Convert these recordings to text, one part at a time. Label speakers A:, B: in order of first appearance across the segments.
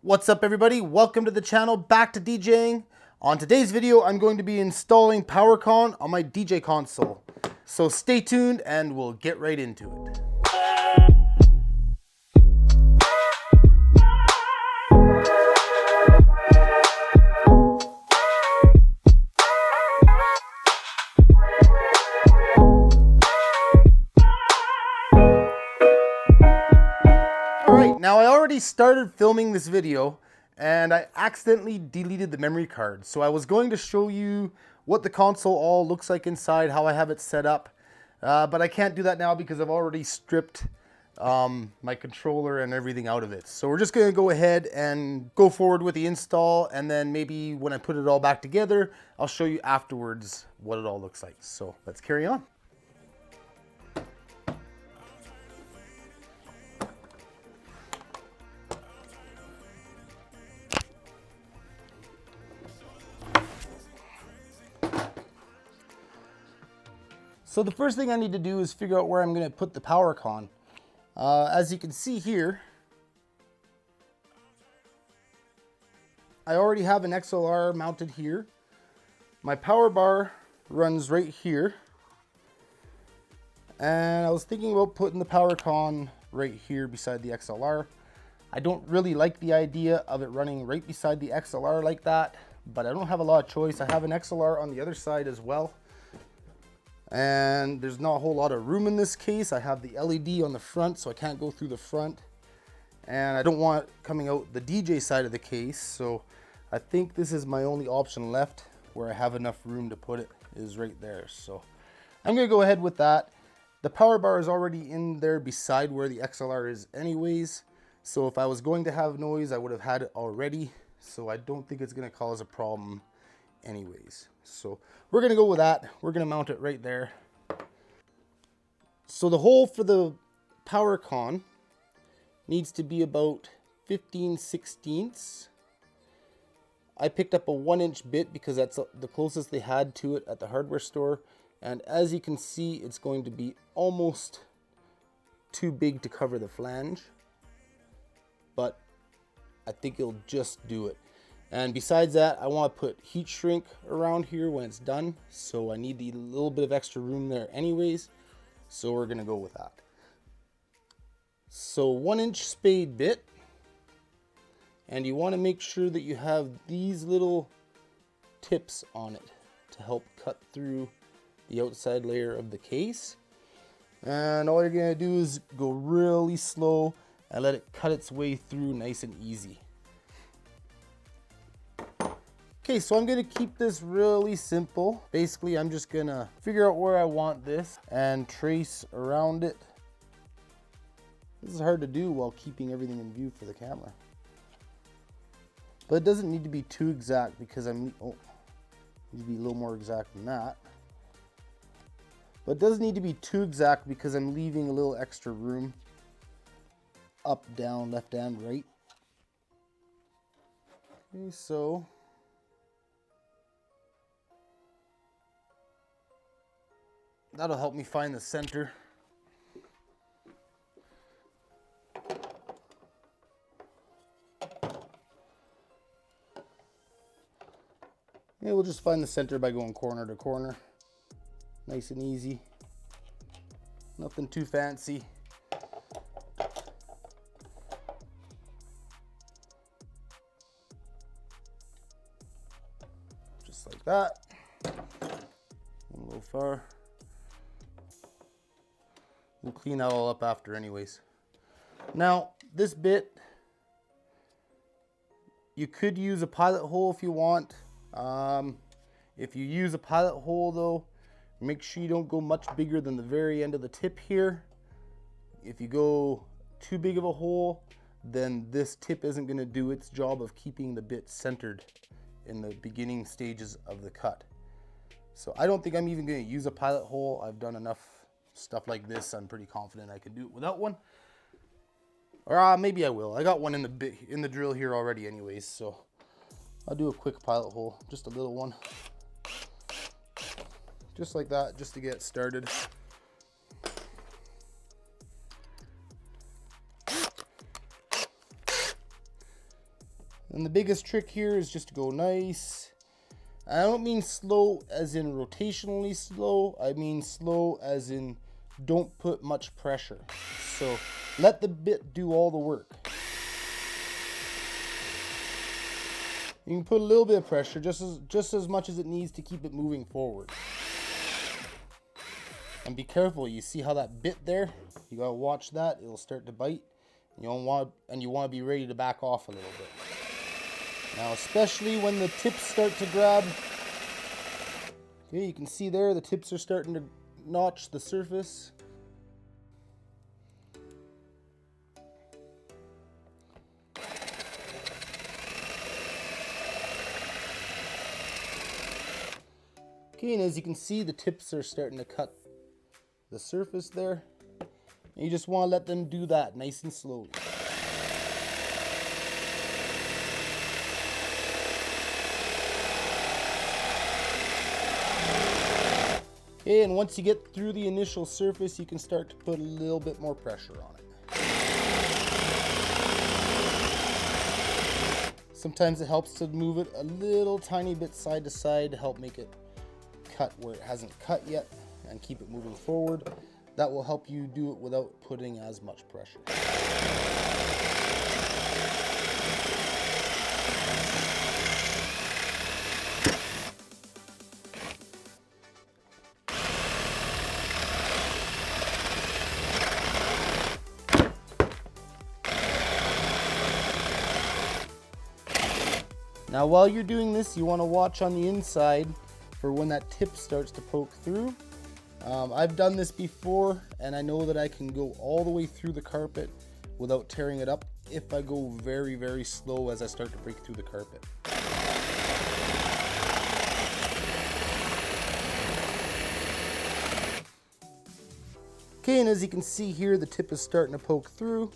A: What's up everybody, welcome to the channel, back to DJing. On today's video, I'm going to be installing PowerCON on my DJ console. So stay tuned and we'll get right into it. Now I already started filming this video and I accidentally deleted the memory card. So I was going to show you what the console all looks like inside, how I have it set up. But I can't do that now because I've already stripped my controller and everything out of it. So we're just gonna go ahead and go forward with the install, and then maybe when I put it all back together, I'll show you afterwards what it all looks like. So let's carry on. So the first thing I need to do is figure out where I'm going to put the PowerCON. As you can see here, I already have an XLR mounted here. My power bar runs right here. And I was thinking about putting the PowerCON right here beside the XLR. I don't really like the idea of it running right beside the XLR like that, but I don't have a lot of choice. I have an XLR on the other side as well. And there's not a whole lot of room in this case. I have the LED on the front, so I can't go through the front. And I don't want it coming out the DJ side of the case. So I think this is my only option left where I have enough room to put it, is right there. So I'm gonna go ahead with that. The power bar is already in there beside where the XLR is anyways. So if I was going to have noise, I would have had it already. So I don't think it's gonna cause a problem anyways. So we're gonna go with that. We're gonna mount it right there. So the hole for the PowerCON needs to be about 15/16. I picked up a 1-inch bit because that's the closest they had to it at the hardware store. And as you can see, it's going to be almost too big to cover the flange, but I think it'll just do it. And besides that, I want to put heat shrink around here when it's done. So I need a little bit of extra room there anyways. So we're going to go with that. So 1-inch spade bit. And you want to make sure that you have these little tips on it to help cut through the outside layer of the case. And all you're going to do is go really slow and let it cut its way through nice and easy. Okay, so I'm gonna keep this really simple. Basically, I'm just gonna figure out where I want this and trace around it. This is hard to do while keeping everything in view for the camera. But it doesn't need to be too exact because need to be a little more exact than that. But it doesn't need to be too exact because I'm leaving a little extra room. Up, down, left, and right. Okay, so that'll help me find the center. And we'll just find the center by going corner to corner. Nice and easy. Nothing too fancy. Just like that. A little far. We'll clean that all up after anyways. Now, this bit, you could use a pilot hole if you want. If you use a pilot hole though, make sure you don't go much bigger than the very end of the tip here. If you go too big of a hole, then this tip isn't going to do its job of keeping the bit centered in the beginning stages of the cut. So I don't think I'm even going to use a pilot hole. I've done enough stuff like this. I'm pretty confident I can do it without one. Or maybe I will. I got one in the drill here already anyways, so I'll do a quick pilot hole, just a little one. Just like that, just to get started. And the biggest trick here is just to go nice. I don't mean slow as in rotationally slow. I mean slow as in don't put much pressure. So let the bit do all the work. You can put a little bit of pressure, just as much as it needs to keep it moving forward. And be careful, you see how that bit there? You gotta watch that, it'll start to bite. You want to be ready to back off a little bit. Now, especially when the tips start to grab. Okay, you can see there the tips are starting to notch the surface. Okay, and as you can see, the tips are starting to cut the surface there. And you just want to let them do that nice and slowly. Okay, and once you get through the initial surface, you can start to put a little bit more pressure on it. Sometimes it helps to move it a little tiny bit side to side to help make it cut where it hasn't cut yet and keep it moving forward. That will help you do it without putting as much pressure. Now while you're doing this, you want to watch on the inside for when that tip starts to poke through. I've done this before, and I know that I can go all the way through the carpet without tearing it up if I go very, very slow as I start to break through the carpet. Okay, and as you can see here, the tip is starting to poke through.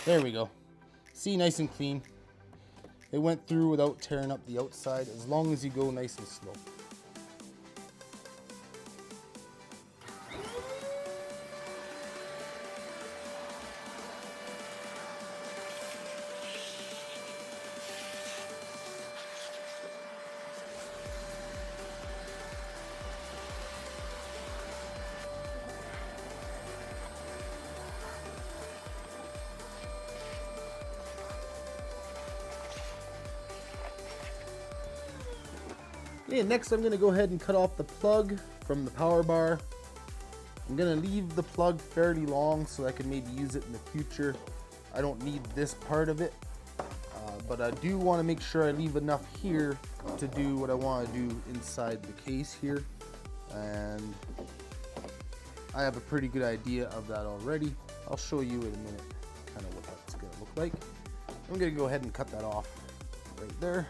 A: There we go. See, nice and clean. It went through without tearing up the outside, as long as you go nice and slow. Okay, next I'm going to go ahead and cut off the plug from the power bar. I'm going to leave the plug fairly long so I can maybe use it in the future. I don't need this part of it, but I do want to make sure I leave enough here to do what I want to do inside the case here. And I have a pretty good idea of that already. I'll show you in a minute kind of what that's going to look like. I'm going to go ahead and cut that off right there.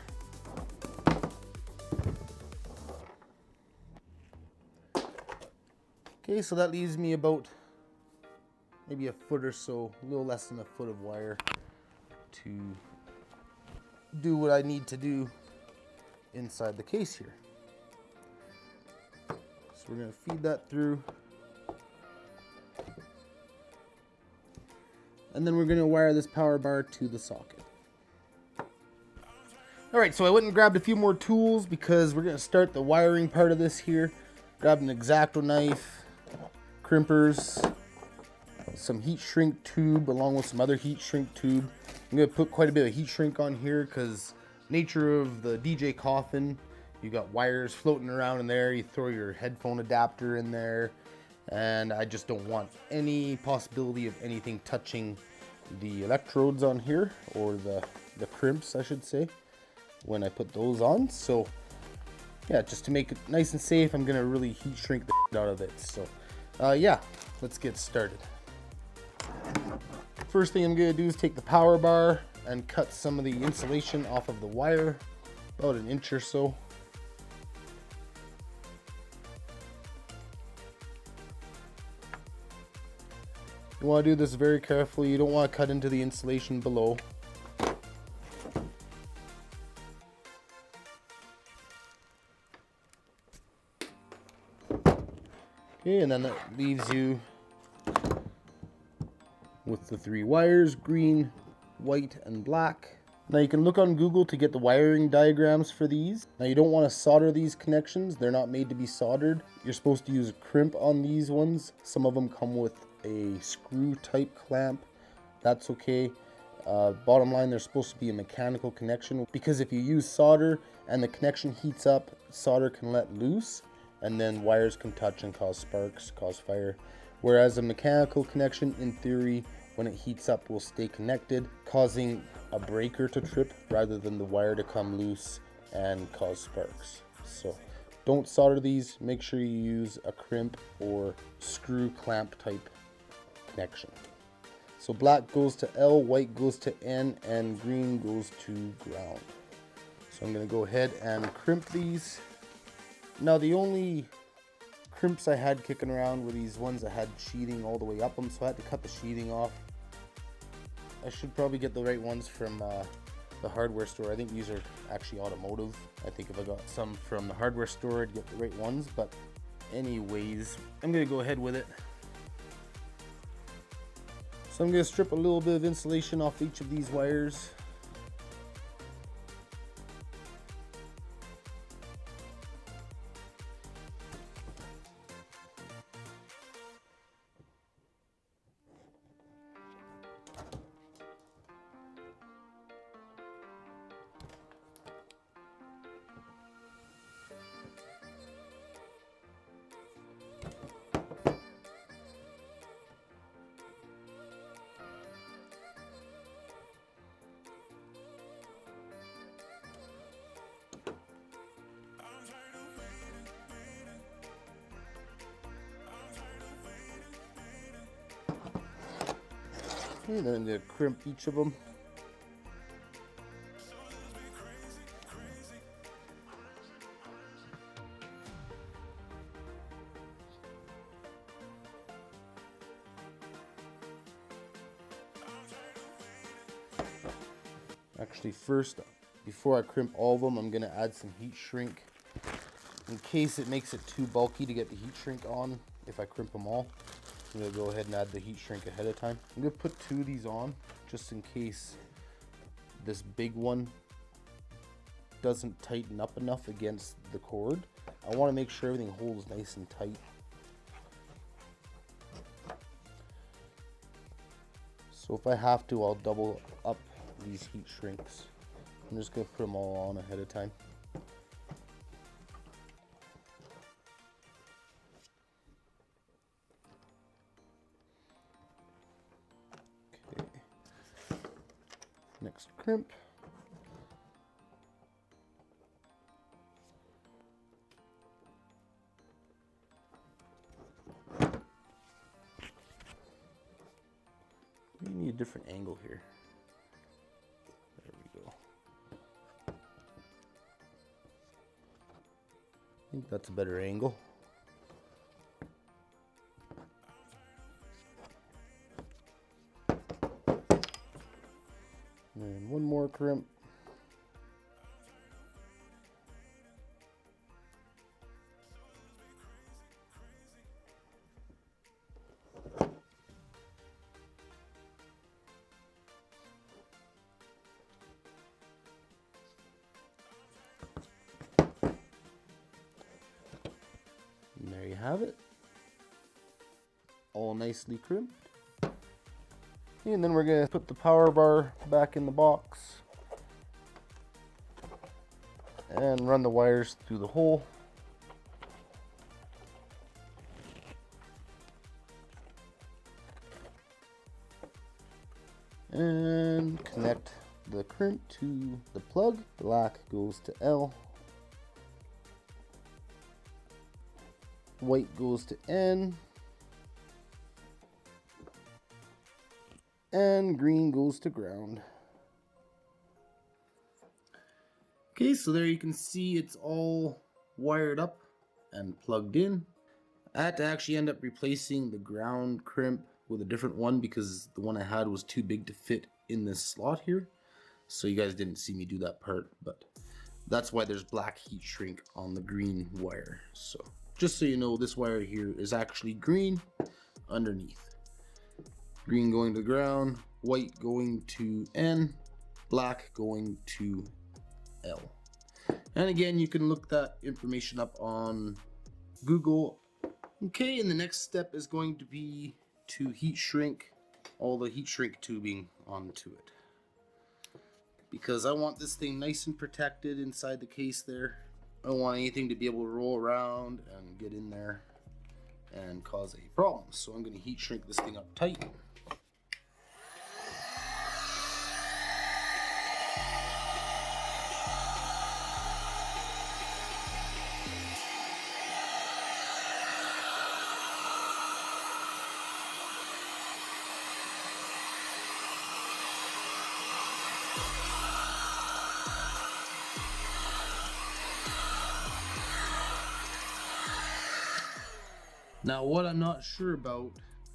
A: Okay, so that leaves me about maybe a foot or so, a little less than a foot of wire to do what I need to do inside the case here. So we're going to feed that through. And then we're going to wire this power bar to the socket. Alright, so I went and grabbed a few more tools because we're going to start the wiring part of this here. Grabbed an X-Acto knife, crimpers, some heat shrink tube along with some other heat shrink tube. I'm going to put quite a bit of heat shrink on here because nature of the DJ coffin, you got wires floating around in there, you throw your headphone adapter in there, and I just don't want any possibility of anything touching the electrodes on here, or the crimps I should say, when I put those on. So yeah, just to make it nice and safe, I'm going to really heat shrink the shit out of it. So yeah, let's get started. First thing I'm going to do is take the power bar and cut some of the insulation off of the wire, about an inch or so. You want to do this very carefully. You don't want to cut into the insulation below. Okay, and then that leaves you with the 3 wires, green, white, and black. Now you can look on Google to get the wiring diagrams for these. Now you don't want to solder these connections. They're not made to be soldered. You're supposed to use a crimp on these ones. Some of them come with a screw type clamp. That's okay. Bottom line, there's supposed to be a mechanical connection, because if you use solder and the connection heats up, solder can let loose and then wires can touch and cause sparks, cause fire. Whereas a mechanical connection, in theory, when it heats up, will stay connected, causing a breaker to trip rather than the wire to come loose and cause sparks. So don't solder these. Make sure you use a crimp or screw clamp type connection. So black goes to L, white goes to N, and green goes to ground. So I'm going to go ahead and crimp these. Now the only crimps I had kicking around were these ones that had sheathing all the way up them, so I had to cut the sheathing off. I should probably get the right ones from the hardware store. I think these are actually automotive. I think if I got some from the hardware store, I'd get the right ones, but anyways, I'm going to go ahead with it. So I'm going to strip a little bit of insulation off each of these wires. And then I'm going to crimp each of them. Actually, first, before I crimp all of them, I'm going to add some heat shrink in case it makes it too bulky to get the heat shrink on if I crimp them all. I'm going to go ahead and add the heat shrink ahead of time. I'm going to put 2 of these on just in case this big one doesn't tighten up enough against the cord. I want to make sure everything holds nice and tight. So if I have to, I'll double up these heat shrinks. I'm just going to put them all on ahead of time. Next crimp. We need a different angle here. There we go. I think that's a better angle. And one more crimp. And there you have it. All nicely crimped. And then we're going to put the power bar back in the box and run the wires through the hole. And connect the crimp to the plug. Black goes to L. White goes to N. And green goes to ground. Okay, so there you can see it's all wired up and plugged in. I had to actually end up replacing the ground crimp with a different one because the one I had was too big to fit in this slot here. So you guys didn't see me do that part, but that's why there's black heat shrink on the green wire. So just so you know, this wire here is actually green underneath. Green going to ground, white going to N, black going to L. And again, you can look that information up on Google. Okay, and the next step is going to be to heat shrink all the heat shrink tubing onto it, because I want this thing nice and protected inside the case there. I don't want anything to be able to roll around and get in there and cause a problem. So I'm going to heat shrink this thing up tight. Now what I'm not sure about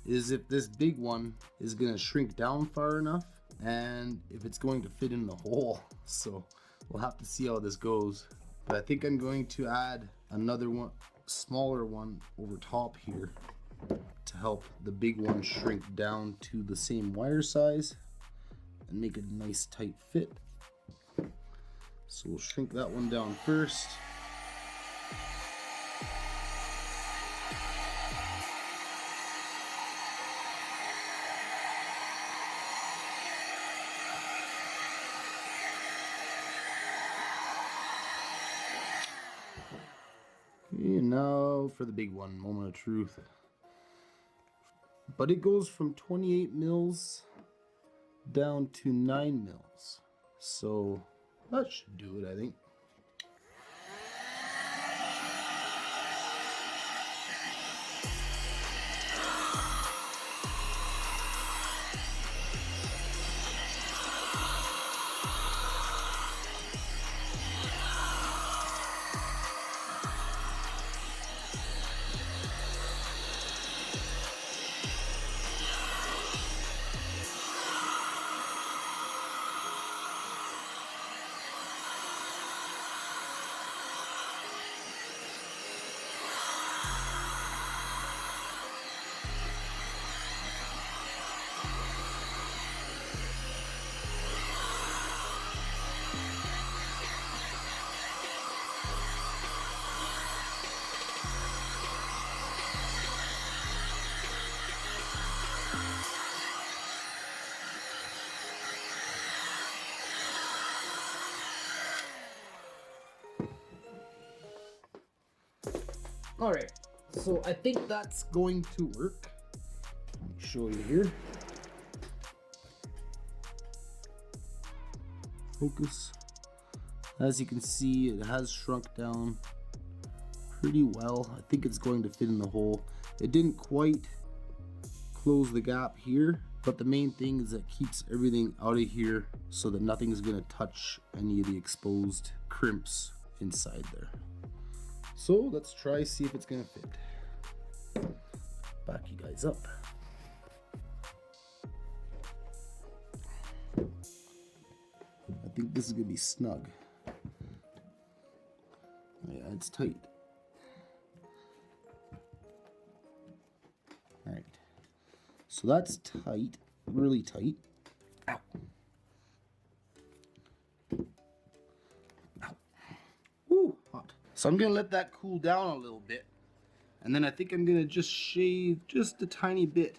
A: is if this big one is going to shrink down far enough and if it's going to fit in the hole. So we'll have to see how this goes. But I think I'm going to add another one, smaller one over top here to help the big one shrink down to the same wire size and make a nice tight fit. So we'll shrink that one down first. And now for the big one, moment of truth. But it goes from 28 mils down to 9 mils. So that should do it, I think. All right, so I think that's going to work. Let me show you here. Focus. As you can see, it has shrunk down pretty well. I think it's going to fit in the hole. It didn't quite close the gap here, but the main thing is that it keeps everything out of here so that nothing is going to touch any of the exposed crimps inside there. So let's try, see if it's gonna fit. Back you guys up. I think this is gonna be snug. Yeah, it's tight. All right, so that's tight, really tight. Ow. Ow. Woo, hot. So I'm gonna let that cool down a little bit, and then I think I'm gonna just shave just a tiny bit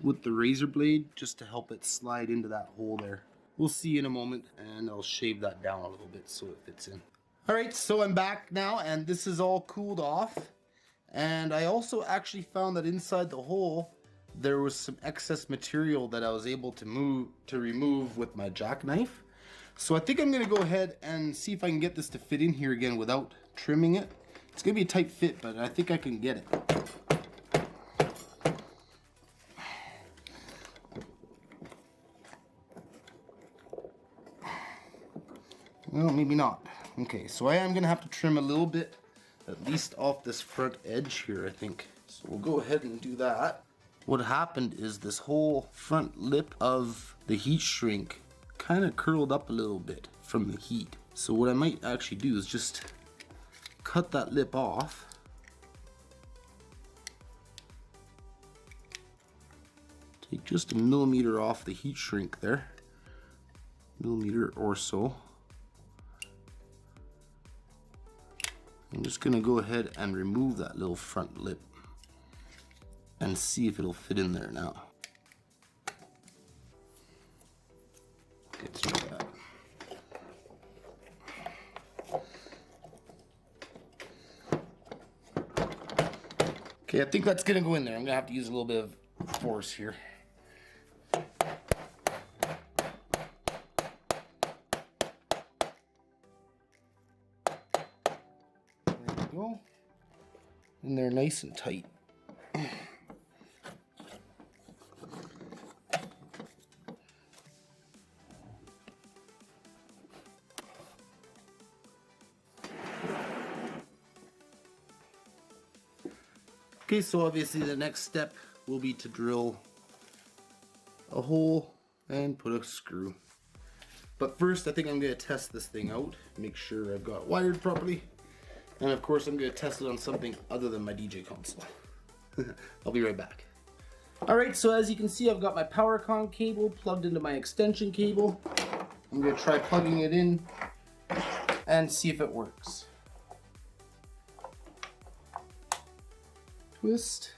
A: with the razor blade just to help it slide into that hole there. We'll see in a moment, and I'll shave that down a little bit so it fits in. All right, so I'm back now, and this is all cooled off. And I also actually found that inside the hole there was some excess material that I was able to remove with my jackknife. So I think I'm gonna go ahead and see if I can get this to fit in here again without trimming it. It's gonna be a tight fit, but I think I can get it. Well, maybe not. Okay, so I am gonna have to trim a little bit, at least off this front edge here, I think. So we'll go ahead and do that. what happened is this whole front lip of the heat shrink kind of curled up a little bit from the heat. So what I might actually do is just cut that lip off. Take just a millimeter off the heat shrink there. Millimeter or so. I'm just gonna go ahead and remove that little front lip and see if it'll fit in there now. Let's try that. Okay, I think that's gonna go in there. I'm gonna have to use a little bit of force here. There we go. And they're nice and tight. Okay, so obviously the next step will be to drill a hole and put a screw. But first I think I'm going to test this thing out, make sure I've got it wired properly. And of course I'm going to test it on something other than my DJ console. I'll be right back. Alright, so as you can see I've got my PowerCON cable plugged into my extension cable. I'm going to try plugging it in and see if it works. Twist.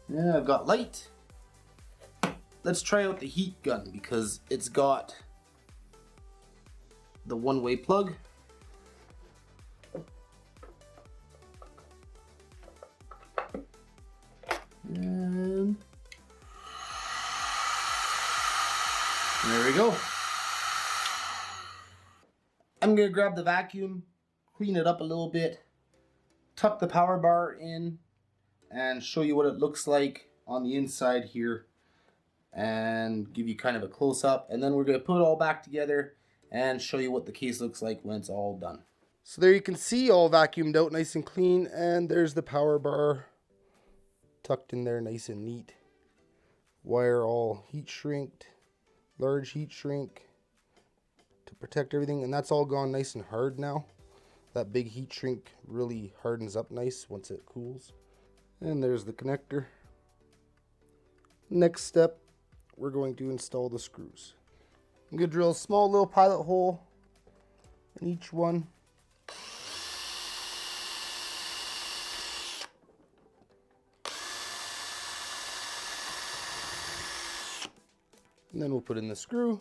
A: Yeah, I've got light. Let's try out the heat gun because it's got the one-way plug. And there we go. I'm gonna grab the vacuum, clean it up a little bit, tuck the power bar in, and show you what it looks like on the inside here and give you kind of a close-up, and then we're going to put it all back together and show you what the case looks like when it's all done. So there you can see all vacuumed out nice and clean, and there's the power bar tucked in there nice and neat. Wire all heat shrinked, large heat shrink to protect everything, and that's all gone nice and hard now. That big heat shrink really hardens up nice once it cools. And there's the connector. Next step, we're going to install the screws. I'm going to drill a small little pilot hole in each one. And then we'll put in the screw.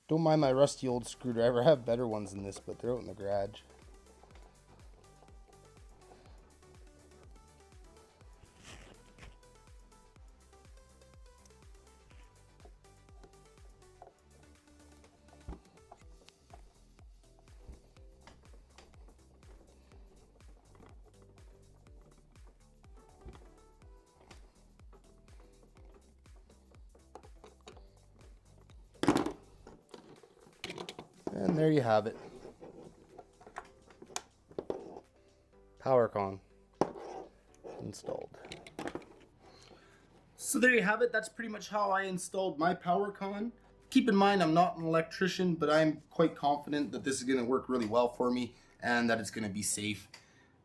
A: Don't mind my rusty old screwdriver. I have better ones than this, but they're out in the garage. And there you have it. PowerCON installed. So there you have it. That's pretty much how I installed my PowerCON. Keep in mind, I'm not an electrician, but I'm quite confident that this is going to work really well for me and that it's going to be safe.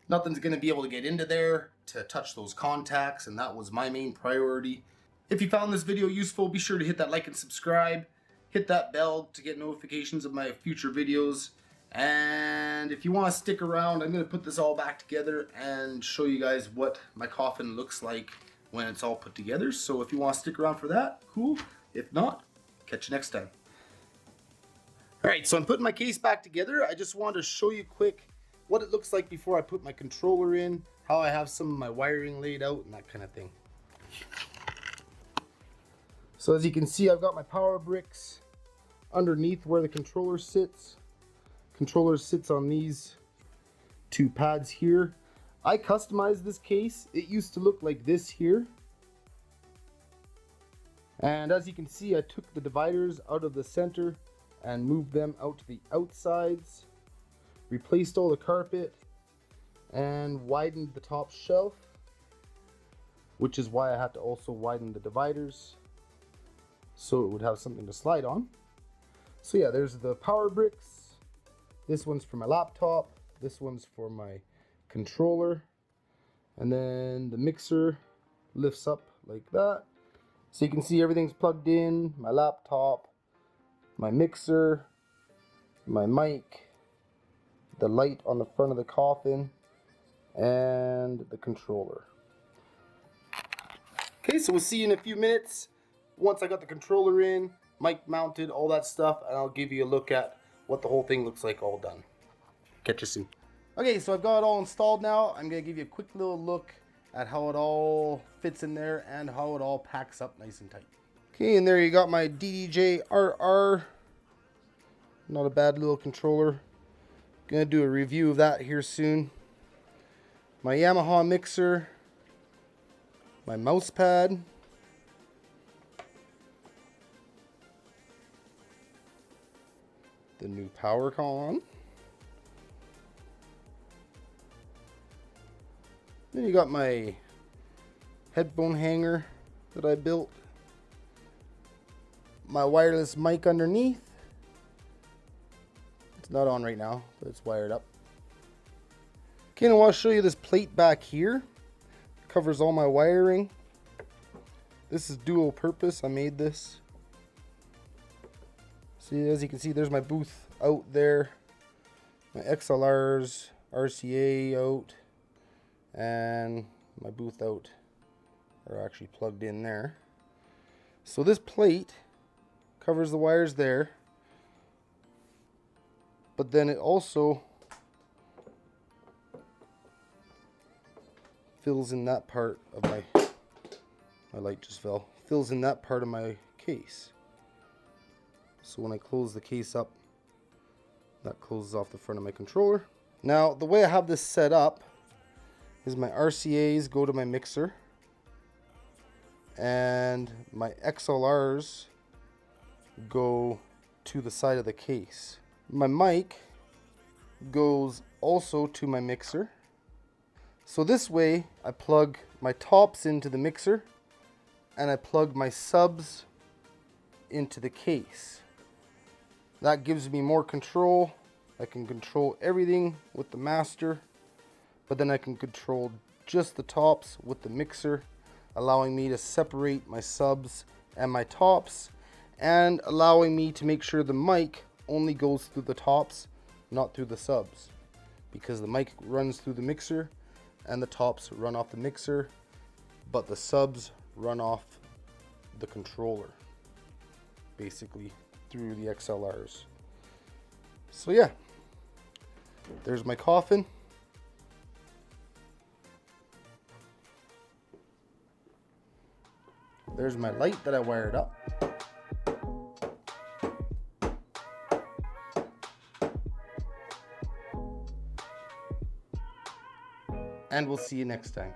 A: Nothing's going to be able to get into there to touch those contacts, and that was my main priority. If you found this video useful, be sure to hit that like and subscribe. Hit that bell to get notifications of my future videos. And if you want to stick around, I'm going to put this all back together and show you guys what my coffin looks like when it's all put together. So if you want to stick around for that, cool. If not, catch you next time. Alright, so I'm putting my case back together. I just wanted to show you quick what it looks like before I put my controller in, how I have some of my wiring laid out, and that kind of thing. So as you can see, I've got my power bricks underneath where the controller sits. Controller sits on these two pads here. I customized this case. It used to look like this here. And as you can see, I took the dividers out of the center and moved them out to the outsides. replaced all the carpet, and widened the top shelf, which is why I had to also widen the dividers so it would have something to slide on. So yeah, there's the power bricks. This one's for my laptop. This one's for my controller. And then the mixer lifts up like that. So you can see everything's plugged in. My laptop, my mixer, my mic, the light on the front of the coffin, and the controller. Okay, so we'll see you in a few minutes once I got the controller in, mic mounted, all that stuff, and I'll give you a look at what the whole thing looks like all done. Catch you soon. Okay, so I've got it all installed now. I'm going to give you a quick little look at how it all fits in there and how it all packs up nice and tight. Okay, and there you got my DDJ RR. Not a bad little controller. Gonna do a review of that here soon. My Yamaha mixer, my mouse pad, the new PowerCON. Then you got my headphone hanger that I built, my wireless mic underneath. It's not on right now, but it's wired up. Okay, and I want to show you this plate back here. It covers all my wiring. This is dual purpose. I made this. See, as you can see, there's my booth out there. My XLRs, RCA out, and my booth out are actually plugged in there. So this plate covers the wires there, but then it also fills in that part of my light just fell, fills in that part of my case. So when I close the case up, that closes off the front of my controller. Now the way I have this set up is my RCAs go to my mixer and my XLRs go to the side of the case. My mic goes also to my mixer. So this way I plug my tops into the mixer and I plug my subs into the case. That gives me more control. I can control everything with the master, but then I can control just the tops with the mixer, allowing me to separate my subs and my tops, and allowing me to make sure the mic only goes through the tops, not through the subs, because the mic runs through the mixer and the tops run off the mixer, but the subs run off the controller, basically through the XLRs. So yeah, there's my coffin. There's my light that I wired up. And we'll see you next time.